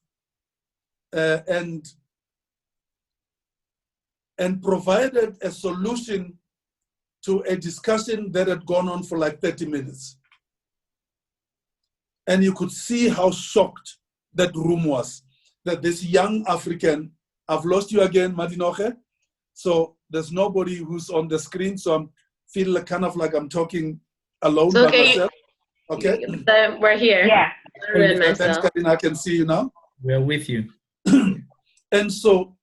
and provided a solution to a discussion that had gone on for like 30 minutes. And you could see how shocked that room was, that this young African, I've lost you again, Madinoche, So there's nobody who's on the screen. So I feel kind of like I'm talking alone It's by myself. Okay. We're here. Yeah. Thanks, Karina. I can see you now. We're with you. And so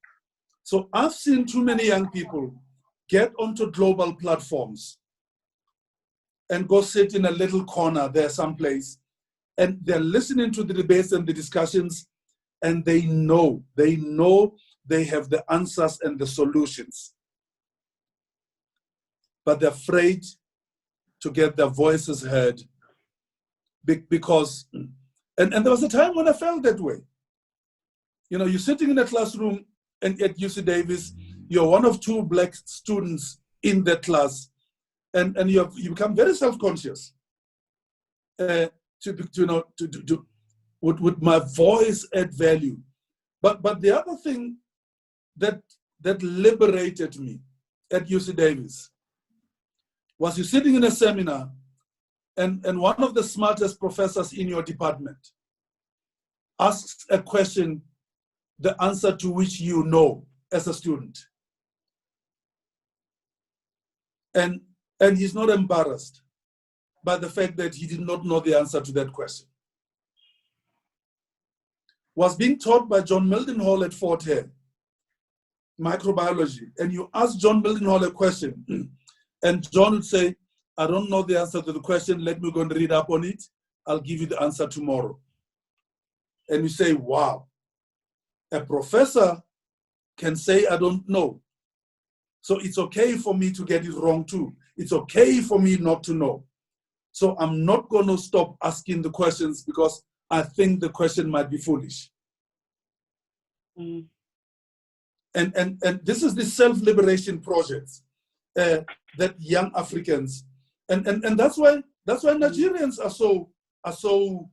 I've seen too many young people get onto global platforms and go sit in a little corner there someplace, and they're listening to the debates and the discussions, and they know they have the answers and the solutions, but they're afraid to get their voices heard because, and there was a time when I felt that way. You know, you're sitting in a classroom and at UC Davis, you're one of 2 black students in that class, and you become very self-conscious. Would my voice add value? But the other thing that liberated me at UC Davis was you sitting in a seminar, and one of the smartest professors in your department asks a question, the answer to which you know as a student. And he's not embarrassed by the fact that he did not know the answer to that question. Was being taught by John Mildenhall at Fort Hare, microbiology, and you ask John Mildenhall a question, and John would say, I don't know the answer to the question, let me go and read up on it, I'll give you the answer tomorrow. And you say, wow, a professor can say, I don't know. So it's okay for me to get it wrong too. It's okay for me not to know. So I'm not going to stop asking the questions because I think the question might be foolish. Mm. And this is the self-liberation project that young Africans, and that's why Nigerians are so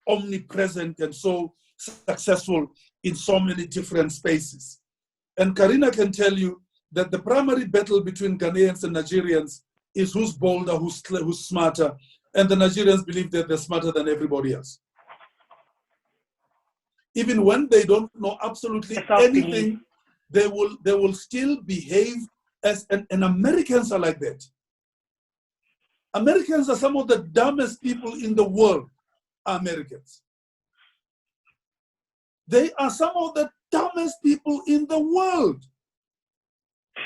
omnipresent and so successful in so many different spaces. And Karina can tell you that the primary battle between Ghanaians and Nigerians is who's bolder, who's smarter, and the Nigerians believe that they're smarter than everybody else. Even when they don't know absolutely anything, they will still behave as, and Americans are like that. Americans are some of the dumbest people in the world, Americans. They are some of the dumbest people in the world,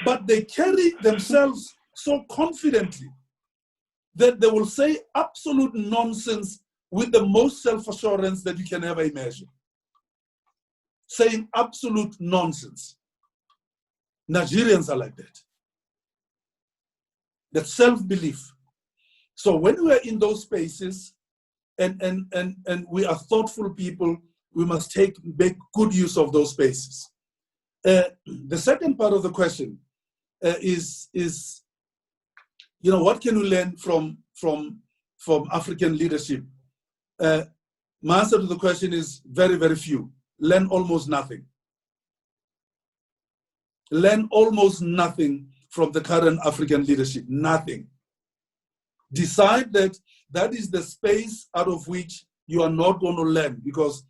but they carry themselves so confidently that they will say absolute nonsense with the most self-assurance that you can ever imagine. Saying absolute nonsense. Nigerians are like that. That self-belief. So when we are in those spaces and we are thoughtful people, we must make good use of those spaces. The second part of the question is you know, what can we learn from African leadership? My answer to the question is very, very few. Learn almost nothing. Learn almost nothing from the current African leadership, nothing. Decide that is the space out of which you are not going to learn, because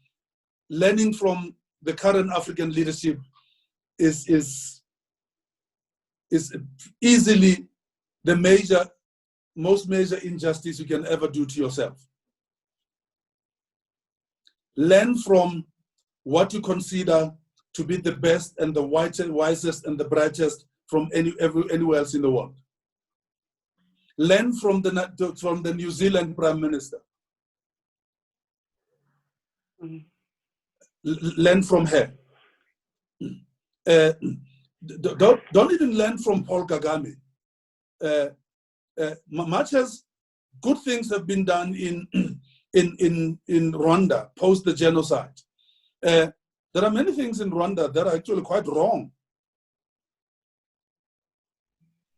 learning from the current African leadership is easily the most major injustice you can ever do to yourself. Learn from what you consider to be the best and the wisest and the brightest from anywhere else in the world. Learn from the New Zealand Prime Minister. Mm. Learn from her. Don't even learn from Paul Kagame. Much as good things have been done in Rwanda post the genocide, there are many things in Rwanda that are actually quite wrong.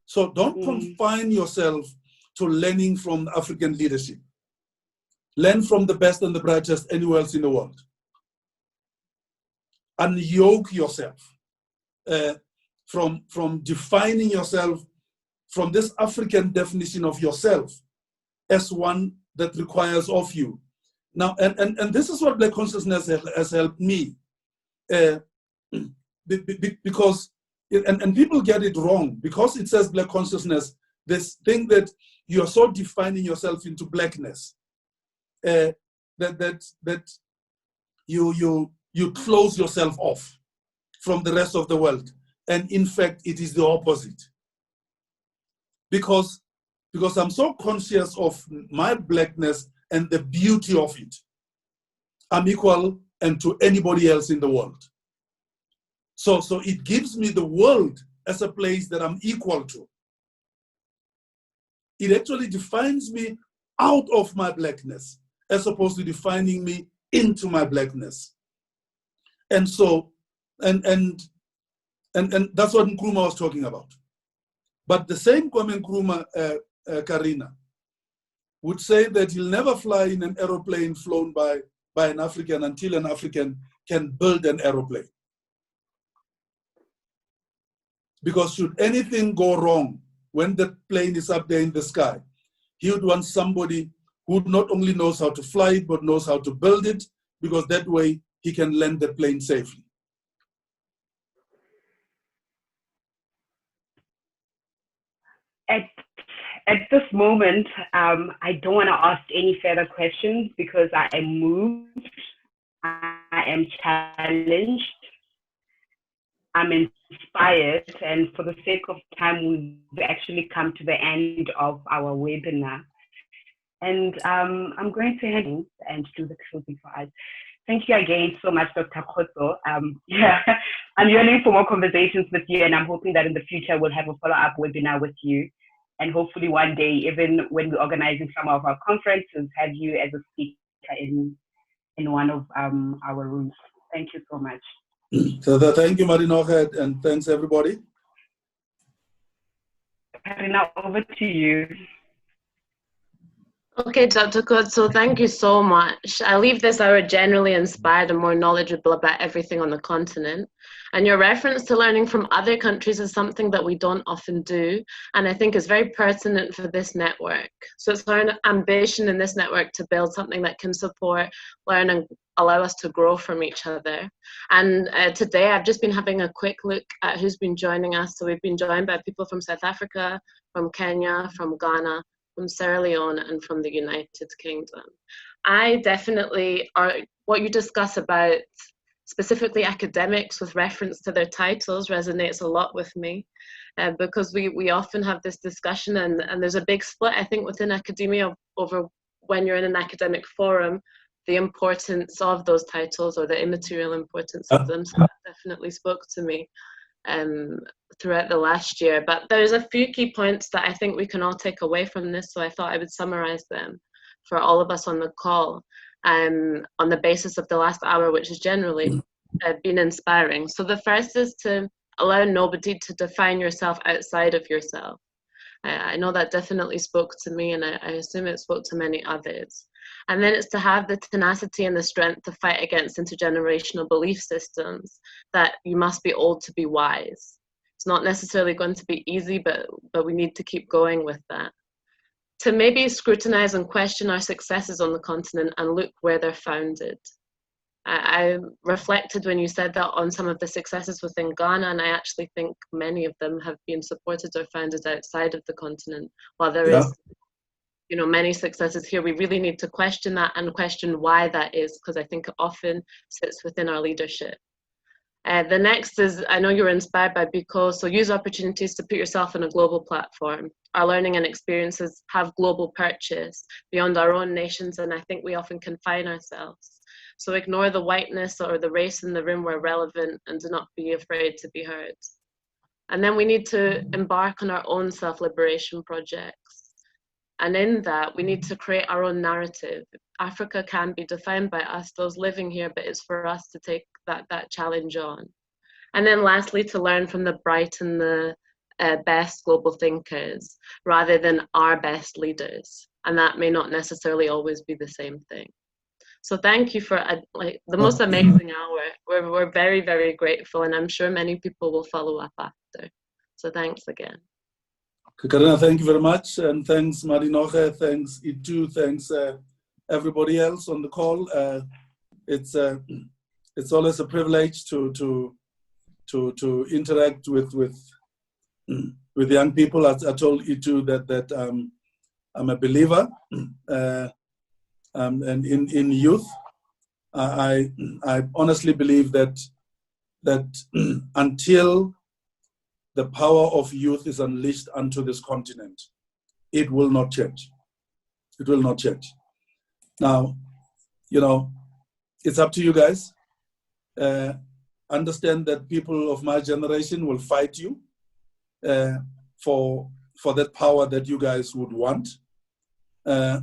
So don't confine yourself to learning from African leadership. Learn from the best and the brightest anywhere else in the world. Unyoke yourself from defining yourself from this African definition of yourself as one that requires of you. Now, and this is what Black consciousness has helped me. because, and people get it wrong, because it says Black consciousness, this thing that you're so defining yourself into blackness, that you close yourself off from the rest of the world. And in fact, it is the opposite. Because I'm so conscious of my blackness and the beauty of it, I'm equal and to anybody else in the world. So it gives me the world as a place that I'm equal to. It actually defines me out of my blackness, as opposed to defining me into my blackness. And so, and that's what Nkrumah was talking about. But the same Kwame Nkrumah, Karina, would say that he'll never fly in an aeroplane flown by an African until an African can build an aeroplane. Because should anything go wrong when the plane is up there in the sky, he would want somebody who not only knows how to fly it, but knows how to build it, because that way he can land the plane safely. At this moment, I don't want to ask any further questions because I am moved, I am challenged, I'm inspired, and for the sake of time, we've actually come to the end of our webinar. And I'm going to hand and do the closing for us. Thank you again so much, Dr. Khotso. Yeah, I'm yearning for more conversations with you, and I'm hoping that in the future we'll have a follow-up webinar with you. And hopefully one day, even when we're organizing some of our conferences, have you as a speaker in one of our rooms. Thank you so much. So thank you, Marinoche, and thanks everybody. Karina, over to you. Okay, Dr. Khotso, thank you so much. I leave this hour generally inspired and more knowledgeable about everything on the continent. And your reference to learning from other countries is something that we don't often do, and I think is very pertinent for this network. So it's our ambition in this network to build something that can support, learn, and allow us to grow from each other. And today I've just been having a quick look at who's been joining us. So we've been joined by people from South Africa, from Kenya, from Ghana, from Sierra Leone, and from the United Kingdom. I definitely, what you discuss about specifically academics with reference to their titles resonates a lot with me, because we often have this discussion, and there's a big split, I think, within academia over when you're in an academic forum, the importance of those titles or the immaterial importance of them. So that definitely spoke to me throughout the last year. But there's a few key points that I think we can all take away from this, so I thought I would summarize them for all of us on the call, on the basis of the last hour, which has generally been inspiring. So the first is to allow nobody to define yourself outside of yourself. I know that definitely spoke to me, and I assume it spoke to many others. And then it's to have the tenacity and the strength to fight against intergenerational belief systems that you must be old to be wise. It's not necessarily going to be easy, but we need to keep going with that. To maybe scrutinize and question our successes on the continent and look where they're founded. I reflected when you said that on some of the successes within Ghana, and I actually think many of them have been supported or founded outside of the continent. While there is, many successes here, we really need to question that and question why that is, because I think it often sits within our leadership. The next is, I know you were inspired by Biko, so use opportunities to put yourself on a global platform. Our learning and experiences have global purchase beyond our own nations, and I think we often confine ourselves. So ignore the whiteness or the race in the room where relevant, and do not be afraid to be heard. And then we need to embark on our own self-liberation projects. And in that, we need to create our own narrative. Africa can be defined by us, those living here, but it's for us to take that challenge on. And then lastly, to learn from the bright and the best global thinkers, rather than our best leaders. And that may not necessarily always be the same thing. So thank you for the most amazing hour. We're very, very grateful, and I'm sure many people will follow up after. So thanks again. Karina, thank you very much, and thanks Marinoche, thanks Itu, thanks everybody else on the call. It's always a privilege to to interact with young people. I told you too that I'm a believer, and in youth, I honestly believe that until the power of youth is unleashed onto this continent, it will not change. It will not change. Now, it's up to you guys. Understand that people of my generation will fight you for that power that you guys would want. But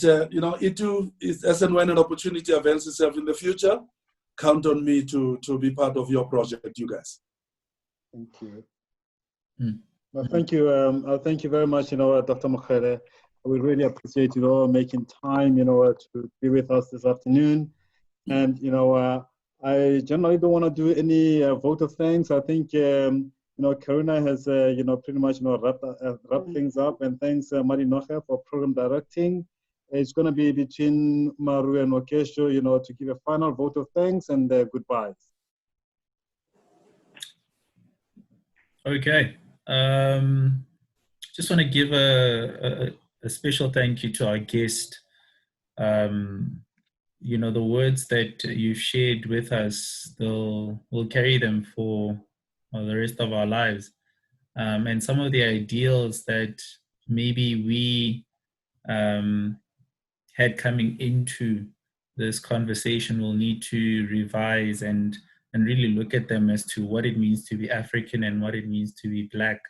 it too is, as and when an opportunity avails itself in the future, count on me to be part of your project, you guys. Thank you. Well, thank you. Thank you very much, Dr. Mokhele. We really appreciate, making time, to be with us this afternoon. And, I generally don't want to do any vote of thanks. I think, Karina has, pretty much, wrapped things up. And thanks, Marinoche, for program directing. It's going to be between Maru and Okesho, to give a final vote of thanks and goodbyes. Okay. Just want to give a special thank you to our guest. The words that you've shared with us, we'll carry them for the rest of our lives. And some of the ideals that maybe we had coming into this conversation will need to revise and really look at them as to what it means to be African and what it means to be Black,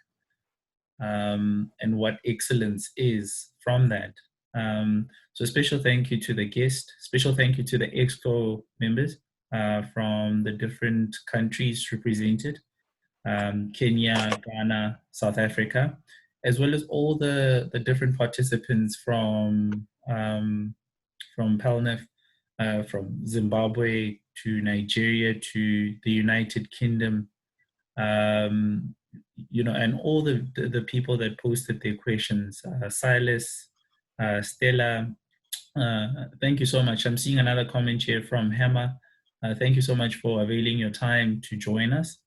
and what excellence is from that. So special thank you to the guest, special thank you to the EXCO members from the different countries represented, Kenya, Ghana, South Africa, as well as all the different participants from PALNF, from Zimbabwe to Nigeria to the United Kingdom, and all the people that posted their questions, Silas, Stella, thank you so much. I'm seeing another comment here from Hema. Thank you so much for availing your time to join us.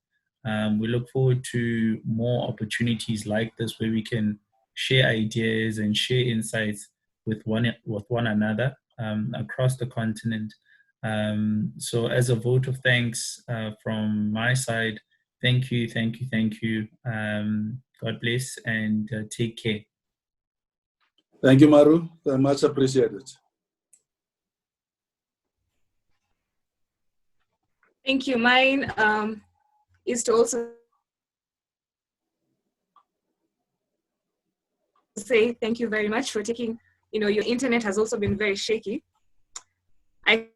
We look forward to more opportunities like this where we can share ideas and share insights with one another across the continent. So as a vote of thanks from my side, thank you. God bless and take care. Thank you, Maru. Much appreciated. Thank you. Mine is to also say thank you very much for taking, your internet has also been very shaky. I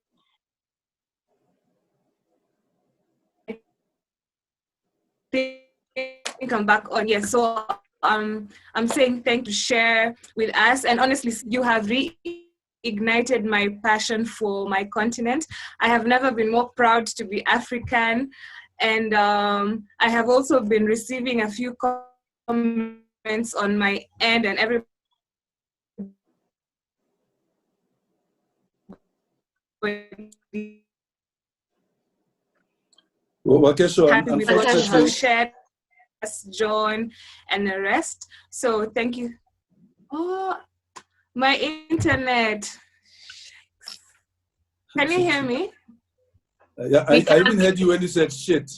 think I'm back on. Yes, so I'm saying thank you to share with us, and honestly, you have reignited my passion for my continent. I have never been more proud to be African, and I have also been receiving a few comments on my end, and everybody happy with what you shared, John, and the rest. So thank you. Oh, my internet. Can you hear me? Yeah, I even heard you when you said shit.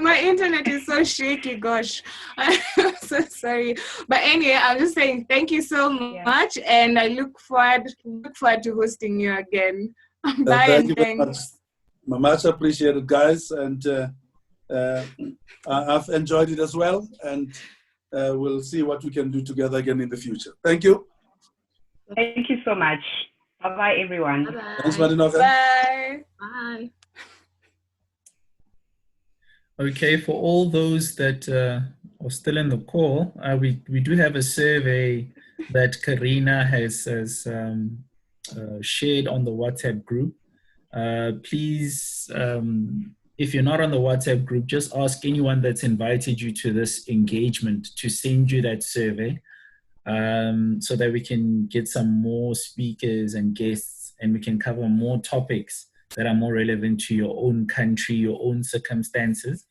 My internet is so shaky, gosh. I'm so sorry. But anyway, I'm just saying thank you so much, and I look forward to hosting you again. Bye, and thanks. Much appreciated, guys, and I've enjoyed it as well, and we'll see what we can do together again in the future. Thank you. Thank you so much. Bye-bye, everyone. Bye-bye. Thanks, Marinoche. Bye. Bye. Okay, for all those that are still in the call, we do have a survey that Karina has shared on the WhatsApp group. Please, if you're not on the WhatsApp group, just ask anyone that's invited you to this engagement to send you that survey. so that we can get some more speakers and guests, and we can cover more topics that are more relevant to your own country, your own circumstances.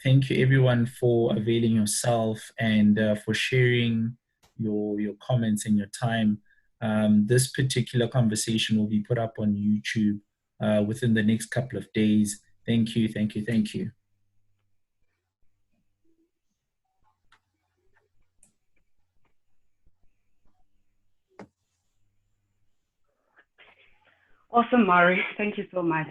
Thank you everyone for availing yourself and for sharing your comments and your time. This particular conversation will be put up on YouTube within the next couple of days. Thank you, thank you, thank you. Awesome, Mari. Thank you so much.